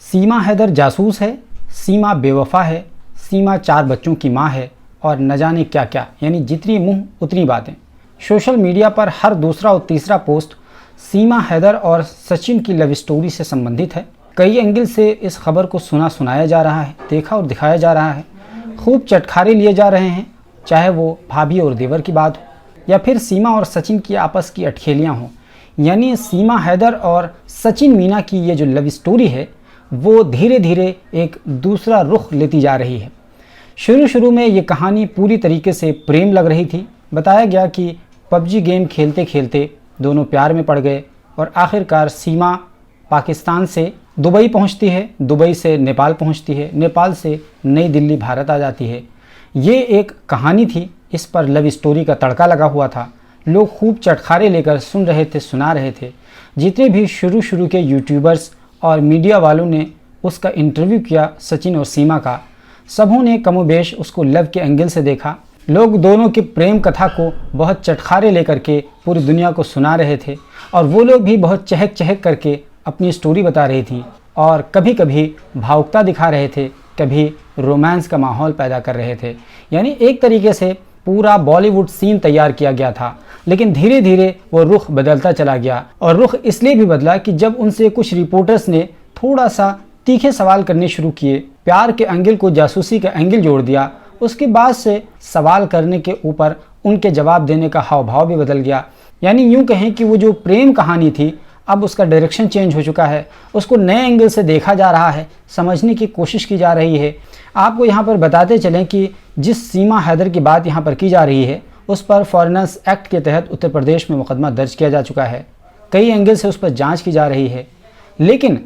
सीमा हैदर जासूस है, सीमा बेवफा है, सीमा 4 बच्चों की माँ है और न जाने क्या क्या, यानी जितनी मुंह उतनी बातें। सोशल मीडिया पर हर दूसरा और तीसरा पोस्ट सीमा हैदर और सचिन की लव स्टोरी से संबंधित है। कई एंगल से इस खबर को सुनाया जा रहा है, देखा और दिखाया जा रहा है। खूब चटखारे लिए जा रहे हैं, चाहे वो भाभी और देवर की बात हो या फिर सीमा और सचिन की आपस की अटखेलियाँ हों। यानी सीमा हैदर और सचिन मीना की ये जो लव स्टोरी है वो धीरे धीरे एक दूसरा रुख लेती जा रही है। शुरू में ये कहानी पूरी तरीके से प्रेम लग रही थी। बताया गया कि पबजी गेम खेलते खेलते दोनों प्यार में पड़ गए और आखिरकार सीमा पाकिस्तान से दुबई पहुंचती है, दुबई से नेपाल पहुंचती है, नेपाल से नई दिल्ली भारत आ जाती है। ये एक कहानी थी, इस पर लव स्टोरी का तड़का लगा हुआ था। लोग खूब चटखारे लेकर सुन रहे थे, सुना रहे थे। जितने भी शुरू के यूट्यूबर्स और मीडिया वालों ने उसका इंटरव्यू किया सचिन और सीमा का, सबों ने कमोबेश उसको लव के एंगल से देखा। लोग दोनों की प्रेम कथा को बहुत चटखारे लेकर के पूरी दुनिया को सुना रहे थे और वो लोग भी बहुत चहक चहक करके अपनी स्टोरी बता रही थी और कभी कभी भावुकता दिखा रहे थे, कभी रोमांस का माहौल पैदा कर रहे थे। यानी एक तरीके से पूरा बॉलीवुड सीन तैयार किया गया था। लेकिन धीरे धीरे वो रुख बदलता चला गया और रुख इसलिए भी बदला कि जब उनसे कुछ रिपोर्टर्स ने थोड़ा सा तीखे सवाल करने शुरू किए, प्यार के एंगल को जासूसी का एंगल जोड़ दिया, उसके बाद से सवाल करने के ऊपर उनके जवाब देने का हाव भाव भी बदल गया। यानी यूं कहें कि वो जो प्रेम कहानी थी अब उसका डायरेक्शन चेंज हो चुका है, उसको नए एंगल से देखा जा रहा है, समझने की कोशिश की जा रही है। आपको यहाँ पर बताते चलें कि जिस सीमा हैदर की बात यहाँ पर की जा रही है उस पर फॉरेनर्स एक्ट के तहत उत्तर प्रदेश में मुकदमा दर्ज किया जा चुका है। कई एंगल से उस पर जाँच की जा रही है, लेकिन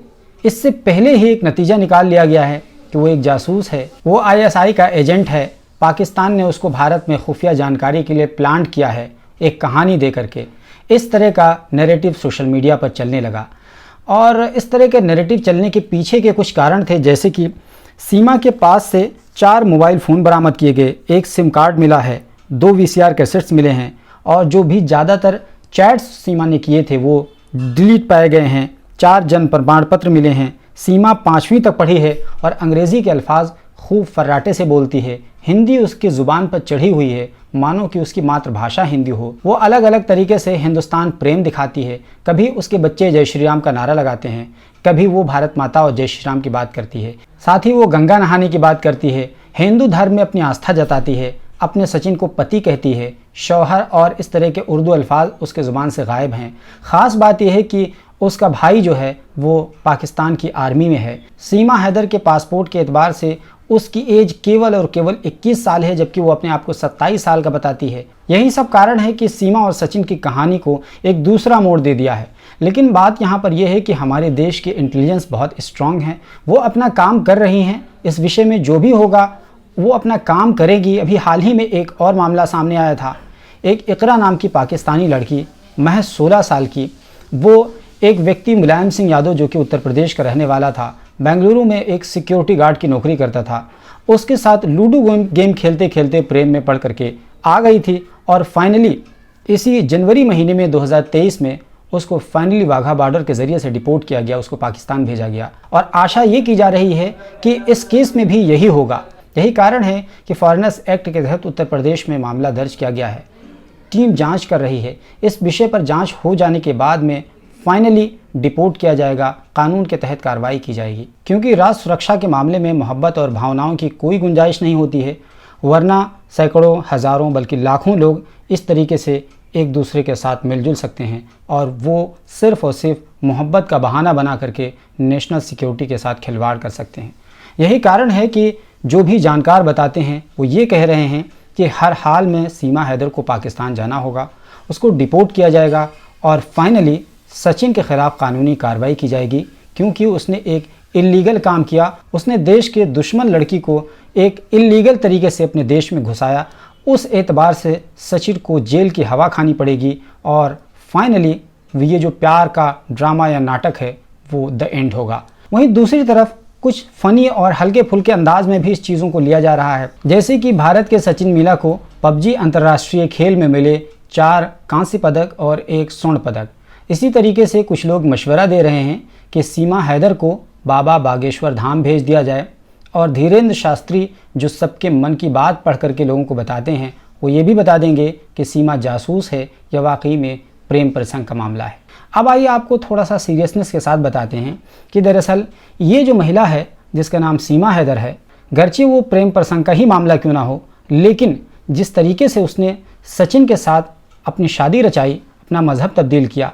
इससे पहले ही एक नतीजा निकाल लिया गया है कि वो एक जासूस है, वो ISI का एजेंट है। पाकिस्तान ने उसको भारत में खुफिया जानकारी के लिए प्लांट किया है एक कहानी दे करके। इस तरह का नैरेटिव सोशल मीडिया पर चलने लगा और इस तरह के नैरेटिव चलने के पीछे के कुछ कारण थे, जैसे कि सीमा के पास से 4 मोबाइल फ़ोन बरामद किए गए, 1 सिम कार्ड मिला है, 2 VCR कैसेट्स मिले हैं और जो भी ज़्यादातर चैट्स सीमा ने किए थे वो डिलीट पाए गए हैं। 4 जन्म प्रमाण पत्र मिले हैं। सीमा 5वीं तक पढ़ी है और अंग्रेज़ी के अल्फाज खूब फर्राटे से बोलती है। हिंदी उसकी ज़ुबान पर चढ़ी हुई है, मानो कि उसकी मातृभाषा हिंदी हो। वो अलग अलग तरीके से हिंदुस्तान प्रेम दिखाती है। कभी उसके बच्चे जय श्री राम का नारा लगाते हैं, कभी वो भारत माता और जय श्री राम की बात करती है, साथ ही वो गंगा नहाने की बात करती है, हिंदू धर्म में अपनी आस्था जताती है, अपने सचिन को पति कहती है, शौहर और इस तरह के उर्दू अल्फाज उसके ज़ुबान से गायब हैं। ख़ास बात यह है कि उसका भाई जो है वो पाकिस्तान की आर्मी में है। सीमा हैदर के पासपोर्ट के एतबार से उसकी एज केवल और केवल 21 साल है, जबकि वो अपने आप को 27 साल का बताती है। यही सब कारण है कि सीमा और सचिन की कहानी को एक दूसरा मोड़ दे दिया है। लेकिन बात यहाँ पर यह है कि हमारे देश के इंटेलिजेंस बहुत स्ट्रांग हैं, वो अपना काम कर रही हैं। इस विषय में जो भी होगा वो अपना काम करेगी। अभी हाल ही में एक और मामला सामने आया था, एक इकरा नाम की पाकिस्तानी लड़की, महज 16 साल की, वो एक व्यक्ति मुलायम सिंह यादव जो कि उत्तर प्रदेश का रहने वाला था, बेंगलुरु में एक सिक्योरिटी गार्ड की नौकरी करता था, उसके साथ लूडो गेम खेलते खेलते प्रेम में पड़ करके आ गई थी और फाइनली इसी जनवरी महीने में 2023 में उसको फाइनली वाघा बॉर्डर के ज़रिए से डिपोर्ट किया गया, उसको पाकिस्तान भेजा गया। और आशा ये की जा रही है कि इस केस में भी यही होगा। यही कारण है कि फॉरेनर्स एक्ट के तहत उत्तर प्रदेश में मामला दर्ज किया गया है। टीम जांच कर रही है। इस विषय पर जांच हो जाने के बाद में फाइनली डिपोर्ट किया जाएगा, कानून के तहत कार्रवाई की जाएगी, क्योंकि राष्ट्र सुरक्षा के मामले में मोहब्बत और भावनाओं की कोई गुंजाइश नहीं होती है, वरना सैकड़ों, हज़ारों बल्कि लाखों लोग इस तरीके से एक दूसरे के साथ मिलजुल सकते हैं और वो सिर्फ़ और सिर्फ मोहब्बत का बहाना बना करके नेशनल सिक्योरिटी के साथ खिलवाड़ कर सकते हैं। यही कारण है कि जो भी जानकार बताते हैं वो ये कह रहे हैं कि हर हाल में सीमा हैदर को पाकिस्तान जाना होगा, उसको डिपोर्ट किया जाएगा और फाइनली सचिन के खिलाफ कानूनी कार्रवाई की जाएगी, क्योंकि उसने एक इल्लीगल काम किया। उसने देश के दुश्मन लड़की को एक इल्लीगल तरीके से अपने देश में घुसाया। उस एतबार से सचिन को जेल की हवा खानी पड़ेगी और फाइनली ये जो प्यार का ड्रामा या नाटक है वो द एंड होगा। वहीं दूसरी तरफ कुछ फ़नी और हल्के फुल्के अंदाज में भी इस चीज़ों को लिया जा रहा है, जैसे कि भारत के सचिन मीना को पबजी अंतर्राष्ट्रीय खेल में मिले 4 कांस्य पदक और 1 स्वर्ण पदक। इसी तरीके से कुछ लोग मशवरा दे रहे हैं कि सीमा हैदर को बाबा बागेश्वर धाम भेज दिया जाए। और धीरेन्द्र शास्त्री जो सबके मन की बात पढ़ करके लोगों को बताते हैं, वो ये भी बता देंगे कि सीमा जासूस है या वाकई में प्रेम प्रसंग का मामला है। अब आइए आपको थोड़ा सा सीरियसनेस के साथ बताते हैं कि दरअसल ये जो महिला है जिसका नाम सीमा हैदर है, गर्चे वो प्रेम प्रसंग का ही मामला क्यों ना हो, लेकिन जिस तरीके से उसने सचिन के साथ अपनी शादी रचाई, अपना मज़हब तब्दील किया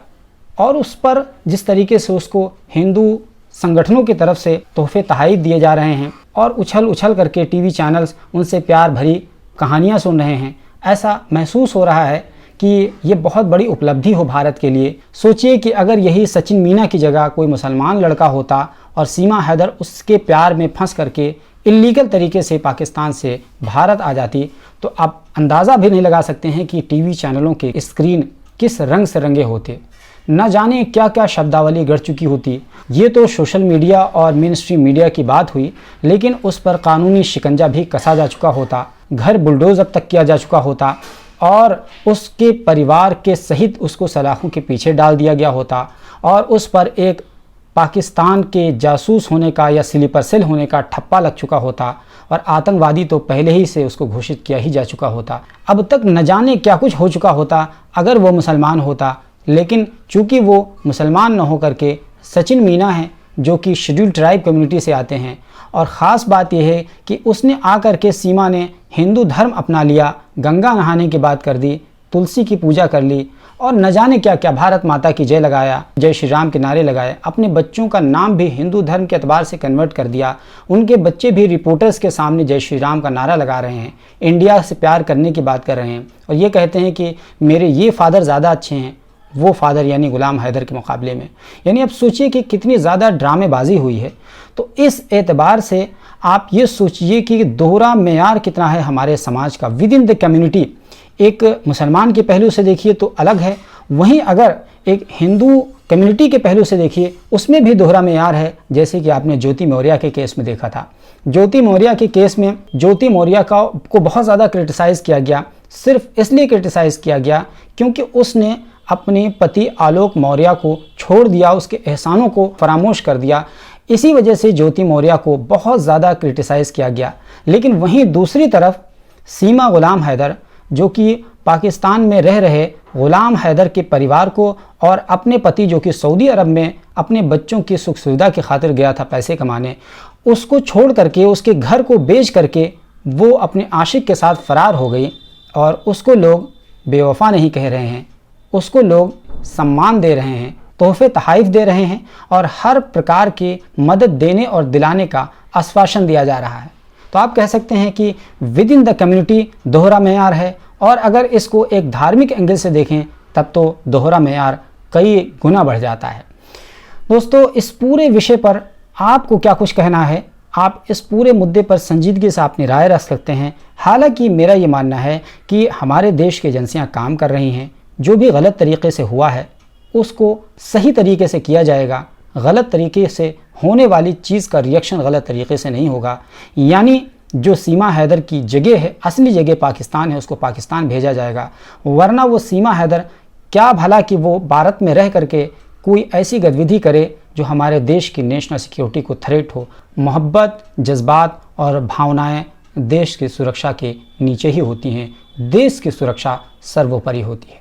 और उस पर जिस तरीके से उसको हिंदू संगठनों की तरफ से तोहफे तहाइफ दिए जा रहे हैं और उछल उछल करके टीवी चैनल्स उनसे प्यार भरी कहानियां सुन रहे हैं, ऐसा महसूस हो रहा है कि ये बहुत बड़ी उपलब्धि हो भारत के लिए। सोचिए कि अगर यही सचिन मीना की जगह कोई मुसलमान लड़का होता और सीमा हैदर उसके प्यार में फंस करके इल्लीगल तरीके से पाकिस्तान से भारत आ जाती, तो आप अंदाज़ा भी नहीं लगा सकते हैं कि टीवी चैनलों के स्क्रीन किस रंग से रंगे होते, न जाने क्या क्या शब्दावली गढ़ चुकी होती। ये तो सोशल मीडिया और मेन स्ट्रीम मीडिया की बात हुई, लेकिन उस पर कानूनी शिकंजा भी कसा जा चुका होता, घर बुलडोज अब तक किया जा चुका होता और उसके परिवार के सहित उसको सलाखों के पीछे डाल दिया गया होता और उस पर एक पाकिस्तान के जासूस होने का या स्लीपर सेल होने का ठप्पा लग चुका होता और आतंकवादी तो पहले ही से उसको घोषित किया ही जा चुका होता। अब तक न जाने क्या कुछ हो चुका होता अगर वो मुसलमान होता, लेकिन चूंकि वो मुसलमान न होकर के सचिन मीना है जो कि शेड्यूल्ड ट्राइब कम्युनिटी से आते हैं, और ख़ास बात यह है कि उसने आकर के सीमा ने हिंदू धर्म अपना लिया, गंगा नहाने की बात कर दी, तुलसी की पूजा कर ली और न जाने क्या क्या, भारत माता की जय लगाया, जय श्री राम के नारे लगाए, अपने बच्चों का नाम भी हिंदू धर्म के एतबार से कन्वर्ट कर दिया। उनके बच्चे भी रिपोर्टर्स के सामने जय श्री राम का नारा लगा रहे हैं, इंडिया से प्यार करने की बात कर रहे हैं और ये कहते हैं कि मेरे ये फादर ज़्यादा अच्छे हैं वो फादर यानी गुलाम हैदर के मुकाबले में। यानी अब सोचिए कि कितनी ज़्यादा ड्रामेबाजी हुई है। तो इस एतबार से आप ये सोचिए कि दोहरा मेयार कितना है हमारे समाज का विद इन द कम्युनिटी। एक मुसलमान के पहलू से देखिए तो अलग है, वहीं अगर एक हिंदू कम्युनिटी के पहलू से देखिए उसमें भी दोहरा मेयार है। जैसे कि आपने ज्योति मौर्य के केस में देखा था। ज्योति मौर्य के केस में ज्योति मौर्य को बहुत ज़्यादा क्रिटिसाइज़ किया गया, सिर्फ इसलिए क्रिटिसाइज़ किया गया क्योंकि उसने अपने पति आलोक मौर्य को छोड़ दिया, उसके एहसानों को फरामोश कर दिया। इसी वजह से ज्योति मौर्य को बहुत ज़्यादा क्रिटिसाइज़ किया गया। लेकिन वहीं दूसरी तरफ सीमा गुलाम हैदर जो कि पाकिस्तान में रह रहे गुलाम हैदर के परिवार को और अपने पति जो कि सऊदी अरब में अपने बच्चों की सुख सुविधा की खातिर गया था पैसे कमाने, उसको छोड़ करके उसके घर को बेच करके वो अपने आशिक के साथ फ़रार हो गई और उसको लोग बेवफा नहीं कह रहे हैं, उसको लोग सम्मान दे रहे हैं, तोहफे तहाइफ दे रहे हैं और हर प्रकार की मदद देने और दिलाने का आश्वासन दिया जा रहा है। तो आप कह सकते हैं कि विद इन द कम्युनिटी दोहरा मेयार है, और अगर इसको एक धार्मिक एंगल से देखें तब तो दोहरा मेयार कई गुना बढ़ जाता है। दोस्तों, इस पूरे विषय पर आपको क्या कुछ कहना है? आप इस पूरे मुद्दे पर संजीदगी से अपनी राय रख सकते हैं। हालांकि मेरा ये मानना है कि हमारे देश की एजेंसियां काम कर रही हैं, जो भी गलत तरीके से हुआ है उसको सही तरीके से किया जाएगा। गलत तरीके से होने वाली चीज़ का रिएक्शन गलत तरीके से नहीं होगा। यानी जो सीमा हैदर की जगह है, असली जगह पाकिस्तान है, उसको पाकिस्तान भेजा जाएगा। वरना वो सीमा हैदर क्या भला कि वो भारत में रह करके कोई ऐसी गतिविधि करे जो हमारे देश की नेशनल सिक्योरिटी को थ्रेट हो। मोहब्बत, जज्बात और भावनाएं देश की सुरक्षा के नीचे ही होती हैं। देश की सुरक्षा सर्वोपरि होती है।